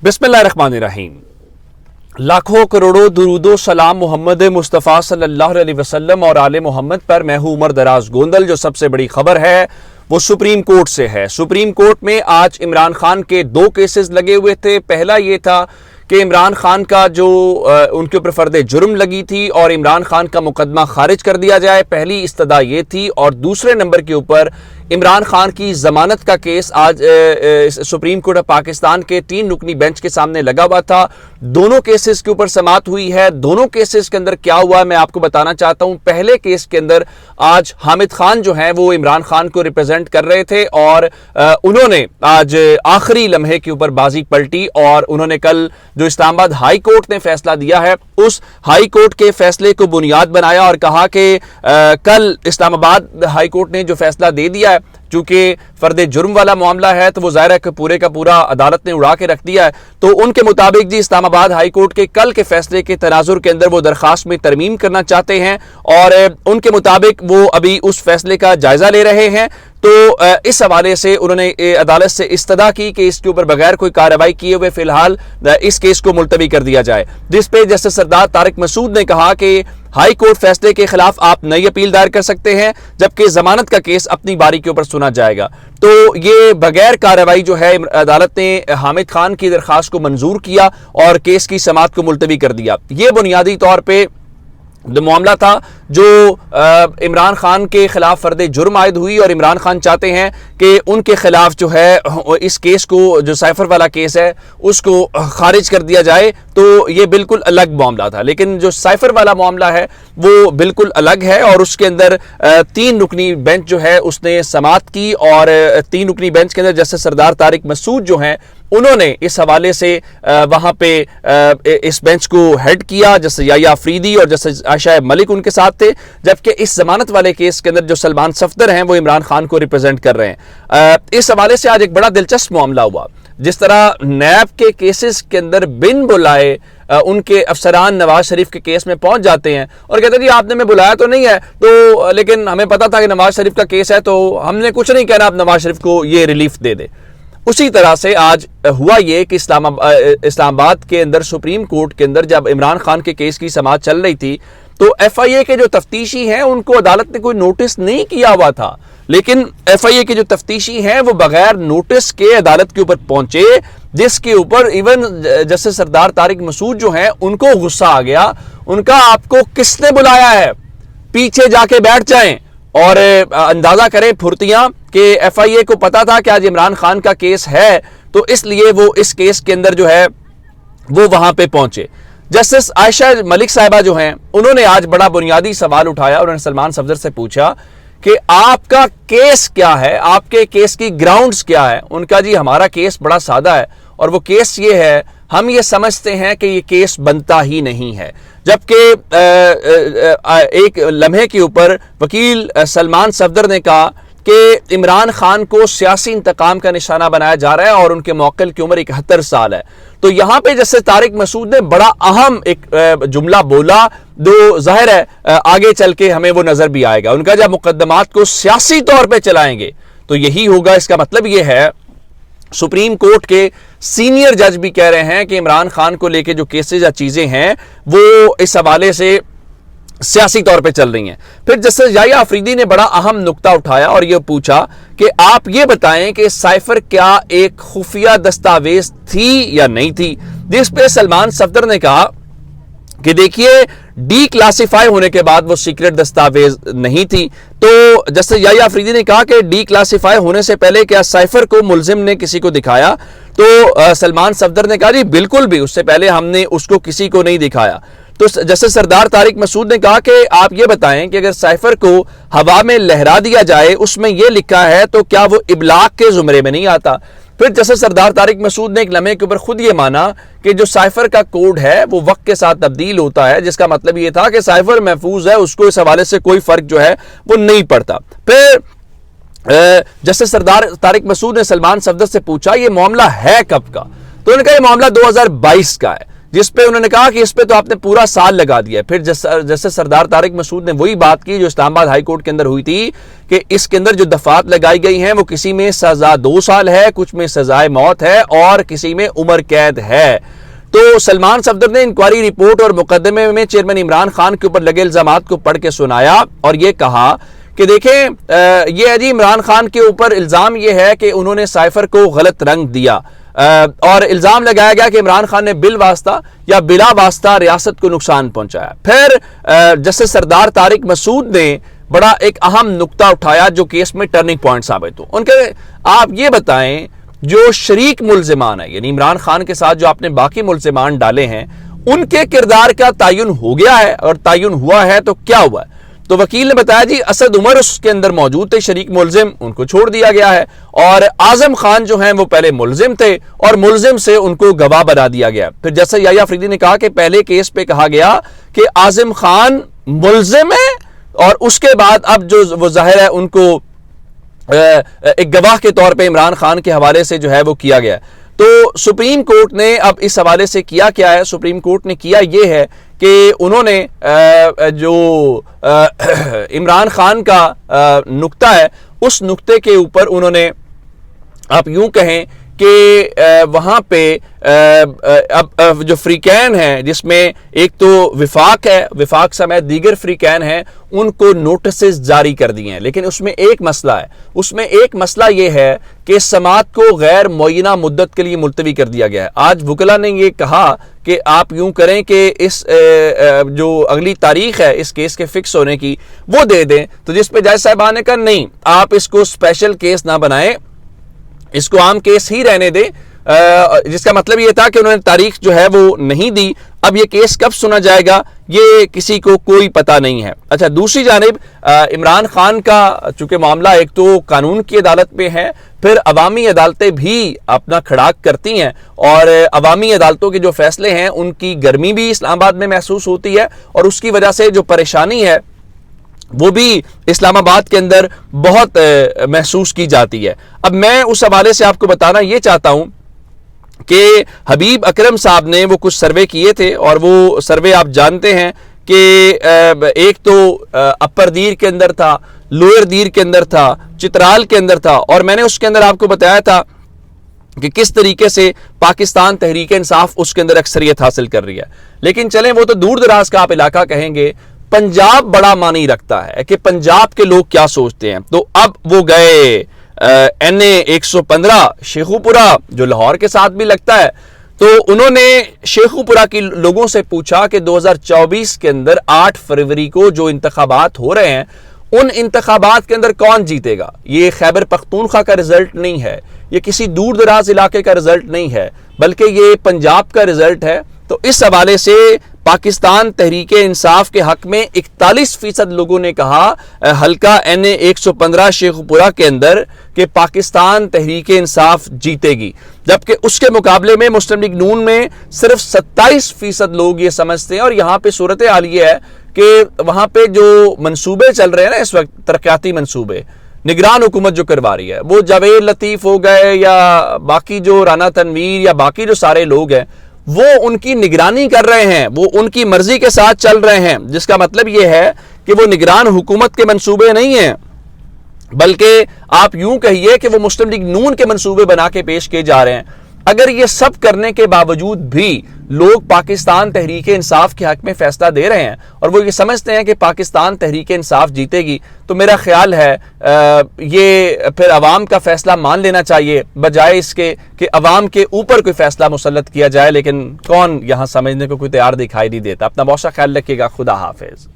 बिस्मिल्लाहिर्रहमानिर्रहीम। लाखों करोड़ों दुरूदो सलाम मोहम्मद मुस्तफ़ा सल्लल्लाहु अलैहि वसल्लम और आले मोहम्मद पर। मैं हूं उमर दराज गोंदल। जो सबसे बड़ी खबर है वो सुप्रीम कोर्ट से है। सुप्रीम कोर्ट में आज इमरान खान के दो केसेस लगे हुए थे। पहला ये था कि इमरान खान का जो उनके ऊपर फर्द जुर्म लगी थी और इमरान खान का मुकदमा खारिज कर दिया जाए, पहली इस्तदा ये थी। और दूसरे नंबर के ऊपर इमरान खान की जमानत का केस आज सुप्रीम कोर्ट ऑफ पाकिस्तान के 3 रुकनी बेंच के सामने लगा हुआ था। दोनों केसेस के ऊपर समाअत हुई है। दोनों केसेस के अंदर क्या हुआ मैं आपको बताना चाहता हूं। पहले केस के अंदर आज हामिद खान जो हैं वो इमरान खान को रिप्रेजेंट कर रहे थे और उन्होंने आज आखिरी लम्हे के ऊपर बाजी पलटी और उन्होंने कल जो इस्लामाबाद हाई कोर्ट ने फैसला दिया है उस हाई कोर्ट के फैसले को बुनियाद बनाया और कहा कि कल इस्लामाबाद हाई कोर्ट ने जो फैसला दे दिया है, चूंकि फर्द जुर्म वाला मामला है तो वो जाहिर है कि पूरे का पूरा अदालत ने उड़ा के रख दिया है। तो उनके मुताबिक जी इस्लामाबाद हाई कोर्ट के कल के फैसले के तनाजुर के अंदर वो दरखास्त में तरमीम करना चाहते हैं और उनके मुताबिक वो अभी उस फैसले का जायजा ले रहे हैं। तो इस हवाले से उन्होंने अदालत से इस्तदा की कि इसके ऊपर बगैर कोई कार्रवाई किए हुए फिलहाल इस केस को मुलतवी कर दिया जाए, जिस पे जस्टिस सरदार तारिक मसूद ने कहा कि हाई कोर्ट फैसले के खिलाफ आप नई अपील दायर कर सकते हैं, जबकि जमानत का केस अपनी बारी के ऊपर सुना जाएगा। तो ये बगैर कार्रवाई जो है अदालत ने हामिद खान की दरखास्त को मंजूर किया और केस की समाअत को मुलतवी कर दिया। ये बुनियादी तौर पर जो मामला था जो इमरान खान के खिलाफ फर्द जुर्म आयद हुई और इमरान खान चाहते हैं कि उनके खिलाफ जो है इस केस को, जो साइफर वाला केस है, उसको खारिज कर दिया जाए। तो ये बिल्कुल अलग मामला था। लेकिन जो साइफर वाला मामला है वो बिल्कुल अलग है और उसके अंदर 3 रुकनी बेंच जो है उसने समाअत की और 3 रुकनी बेंच के अंदर जस्टिस सरदार तारिक मसूद जो हैं उन्होंने इस हवाले से वहां पे इस बेंच को हेड किया। जस्टिस याया अफरीदी और जस्टिस आयशा मलिक उनके साथ थे, जबकि इस जमानत वाले केस के अंदर जो सलमान सफदर हैं वो इमरान खान को रिप्रेजेंट कर रहे हैं। इस हवाले से आज एक बड़ा दिलचस्प मामला हुआ। जिस तरह नैब के केसेस के अंदर बिन बुलाए उनके अफसरान नवाज शरीफ के केस में पहुंच जाते हैं और कहते हैं जी आपने हमें बुलाया तो नहीं है, तो लेकिन हमें पता था कि नवाज शरीफ का केस है तो हमने कुछ नहीं कहना, आप नवाज शरीफ को ये रिलीफ दे दे। उसी तरह से आज हुआ ये कि इस्लामाबाद के अंदर सुप्रीम कोर्ट के अंदर जब इमरान खान के केस की समाअत चल रही थी तो एफआईए के जो तफ्तीशी हैं उनको अदालत ने कोई नोटिस नहीं किया हुआ था, लेकिन एफआईए के जो तफ्तीशी हैं वो बगैर नोटिस के अदालत के ऊपर पहुंचे, जिसके ऊपर इवन जस्टिस सरदार तारिक मसूद जो हैं उनको गुस्सा आ गया। उनका आपको किसने बुलाया है, पीछे जाके बैठ जाएं और अंदाजा करें फुर्तियां कि एफआईए को पता था कि आज इमरान खान का केस है, तो इसलिए वो इस केस के अंदर जो है वो वहां पे पहुंचे। जस्टिस आयशा मलिक साहिबा जो हैं उन्होंने आज बड़ा बुनियादी सवाल उठाया। उन्होंने सलमान सफदर से पूछा कि आपका केस क्या है, आपके केस की ग्राउंड्स क्या है। उनका जी हमारा केस बड़ा सादा है और वो केस ये है, हम ये समझते हैं कि ये केस बनता ही नहीं है। जबकि एक लम्हे के ऊपर वकील सलमान सफदर ने कहा कि इमरान खान को सियासी इंतकाम का निशाना बनाया जा रहा है और उनके मौकिल की उम्र 71 साल है। तो यहां पे जैसे तारिक मसूद ने बड़ा अहम एक जुमला बोला, जो जाहिर है आगे चल के हमें वो नजर भी आएगा। उनका जब मुकदमात को सियासी तौर पे चलाएंगे तो यही होगा। इसका मतलब ये है सुप्रीम कोर्ट के सीनियर जज भी कह रहे हैं कि इमरान खान को लेके जो केसेस या चीजें हैं वो इस हवाले से सियासी तौर पे चल रही हैं। फिर जस्टिस याया अफरीदी ने बड़ा अहम नुक्ता उठाया और यह पूछा कि आप ये बताएं कि साइफर क्या एक खुफिया दस्तावेज थी या नहीं थी, जिस पे सलमान सफदर ने कहा कि देखिए डी क्लासिफाई होने के बाद वो सीक्रेट दस्तावेज नहीं थी। तो जस्टिस याया अफरीदी ने कहा कि डी क्लासिफाई होने से पहले क्या साइफर को मुलजिम ने किसी को दिखाया, तो सलमान सफदर ने कहा जी बिल्कुल भी, उससे पहले हमने उसको किसी को नहीं दिखाया। तो जस्टिस सरदार तारिक मसूद ने कहा कि आप ये बताएं कि अगर साइफर को हवा में लहरा दिया जाए, उसमें यह लिखा है, तो क्या वो इबलाग के जुमरे में नहीं आता। फिर जस्टिस सरदार तारिक मसूद ने एक लम्हे के ऊपर खुद ये माना कि जो साइफर का कोड है वो वक्त के साथ तब्दील होता है, जिसका मतलब ये था कि साइफर महफूज है, उसको इस हवाले से कोई फर्क जो है वो नहीं पड़ता। फिर जस्टिस सरदार तारिक मसूद ने सलमान सफदर से पूछा ये मामला है कब का, तो उन्होंने कहा ये मामला 2022 का है। جس پہ انہوں نے کہا کہ اس پہ تو آپ نے پورا سال لگا دیا. پھر جیسے سردار طارق مسعود نے وہی بات کی جو اسلام آباد ہائی کورٹ کے اندر ہوئی تھی کہ اس کے اندر جو دفعات لگائی گئی ہیں وہ کسی میں سزا 2 سال ہے, کچھ میں سزائے موت ہے اور کسی میں عمر قید ہے. تو سلمان صفدر نے انکوائری رپورٹ اور مقدمے میں چیئرمین عمران خان کے اوپر لگے الزامات کو پڑھ کے سنایا اور یہ کہا کہ دیکھیں یہ جی عمران خان کے اوپر الزام یہ ہے کہ انہوں نے سائفر کو غلط رنگ دیا اور الزام لگایا گیا کہ عمران خان نے بالواسطہ یا بلا واسطہ ریاست کو نقصان پہنچایا. پھر جسٹس سردار طارق مسعود نے بڑا ایک اہم نقطہ اٹھایا جو کیس میں ٹرننگ پوائنٹ ثابت ہو. ان کے آپ یہ بتائیں جو شریک ملزمان ہیں یعنی عمران خان کے ساتھ جو آپ نے باقی ملزمان ڈالے ہیں ان کے کردار کا تعین ہو گیا ہے اور تعین ہوا ہے تو کیا ہوا ہے؟ تو وکیل نے بتایا جی اسد عمر اس کے اندر موجود تھے شریک ملزم, ان کو چھوڑ دیا گیا ہے اور اعظم خان جو ہیں وہ پہلے ملزم تھے اور ملزم سے ان کو گواہ بنا دیا گیا. پھر جیسے یحییٰ افریدی نے کہا کہ پہلے کیس پہ کہا گیا کہ اعظم خان ملزم ہے اور اس کے بعد اب جو وہ ظاہر ہے ان کو ایک گواہ کے طور پہ عمران خان کے حوالے سے جو ہے وہ کیا گیا. تو سپریم کورٹ نے اب اس حوالے سے کیا ہے؟ سپریم کورٹ نے کیا یہ ہے کہ انہوں نے جو عمران خان کا نقطہ ہے اس نقطے کے اوپر انہوں نے آپ یوں کہیں کہ وہاں پہ اب جو فریقین ہیں جس میں ایک تو وفاق ہے, وفاق سمیت دیگر فریقین ہیں, ان کو نوٹسز جاری کر دیے ہیں. لیکن اس میں ایک مسئلہ ہے, اس میں ایک مسئلہ یہ ہے کہ سماعت کو غیر معینہ مدت کے لیے ملتوی کر دیا گیا ہے. آج وکلا نے یہ کہا کہ آپ یوں کریں کہ اس جو اگلی تاریخ ہے اس کیس کے فکس ہونے کی وہ دے دیں. تو جس پہ جج صاحبان نے کہا نہیں, آپ اس کو اسپیشل کیس نہ بنائیں, اس کو عام کیس ہی رہنے دیں, جس کا مطلب یہ تھا کہ انہوں نے تاریخ جو ہے وہ نہیں دی. اب یہ کیس کب سنا جائے گا یہ کسی کو کوئی پتہ نہیں ہے. اچھا, دوسری جانب عمران خان کا چونکہ معاملہ ایک تو قانون کی عدالت میں ہے, پھر عوامی عدالتیں بھی اپنا کھڑاک کرتی ہیں اور عوامی عدالتوں کے جو فیصلے ہیں ان کی گرمی بھی اسلام آباد میں محسوس ہوتی ہے اور اس کی وجہ سے جو پریشانی ہے وہ بھی اسلام آباد کے اندر بہت محسوس کی جاتی ہے. اب میں اس حوالے سے آپ کو بتانا یہ چاہتا ہوں کہ حبیب اکرم صاحب نے وہ کچھ سروے کیے تھے اور وہ سروے آپ جانتے ہیں کہ ایک تو اپر دیر کے اندر تھا, لوئر دیر کے اندر تھا, چترال کے اندر تھا, اور میں نے اس کے اندر آپ کو بتایا تھا کہ کس طریقے سے پاکستان تحریک انصاف اس کے اندر اکثریت حاصل کر رہی ہے. لیکن چلیں وہ تو دور دراز کا آپ علاقہ کہیں گے, پنجاب بڑا معنی رکھتا ہے کہ پنجاب کے لوگ کیا سوچتے ہیں. تو اب وہ گئے NA 115 شیخو پورہ جو لاہور کے ساتھ بھی لگتا ہے, تو انہوں نے شیخو پورہ کے لوگوں سے پوچھا کہ 2024 کے اندر 8 فروری کو جو انتخابات ہو رہے ہیں ان انتخابات کے اندر کون جیتے گا. یہ خیبر پختونخوا کا رزلٹ نہیں ہے, یہ کسی دور دراز علاقے کا رزلٹ نہیں ہے, بلکہ یہ پنجاب کا رزلٹ ہے. تو اس حوالے سے پاکستان تحریک انصاف کے حق میں 41% لوگوں نے کہا حلقہ NA 115 شیخو پورہ کے اندر کہ پاکستان تحریک انصاف جیتے گی, جبکہ اس کے مقابلے میں مسلم لیگ نون میں صرف 27% لوگ یہ سمجھتے ہیں. اور یہاں پہ صورتحال یہ ہے کہ وہاں پہ جو منصوبے چل رہے ہیں نا اس وقت ترقیاتی منصوبے, نگران حکومت جو کروا رہی ہے, وہ جاوید لطیف ہو گئے یا باقی جو رانا تنویر یا باقی جو سارے لوگ ہیں وہ ان کی نگرانی کر رہے ہیں, وہ ان کی مرضی کے ساتھ چل رہے ہیں, جس کا مطلب یہ ہے کہ وہ نگران حکومت کے منصوبے نہیں ہیں, بلکہ آپ یوں کہیے کہ وہ مسلم لیگ نون کے منصوبے بنا کے پیش کیے جا رہے ہیں. اگر یہ سب کرنے کے باوجود بھی لوگ پاکستان تحریک انصاف کے حق میں فیصلہ دے رہے ہیں اور وہ یہ سمجھتے ہیں کہ پاکستان تحریک انصاف جیتے گی, تو میرا خیال ہے یہ پھر عوام کا فیصلہ مان لینا چاہیے بجائے اس کے کہ عوام کے اوپر کوئی فیصلہ مسلط کیا جائے. لیکن کون یہاں سمجھنے کو کوئی تیار دکھائی نہیں دیتا. اپنا بہت سا خیال رکھیے گا. خدا حافظ.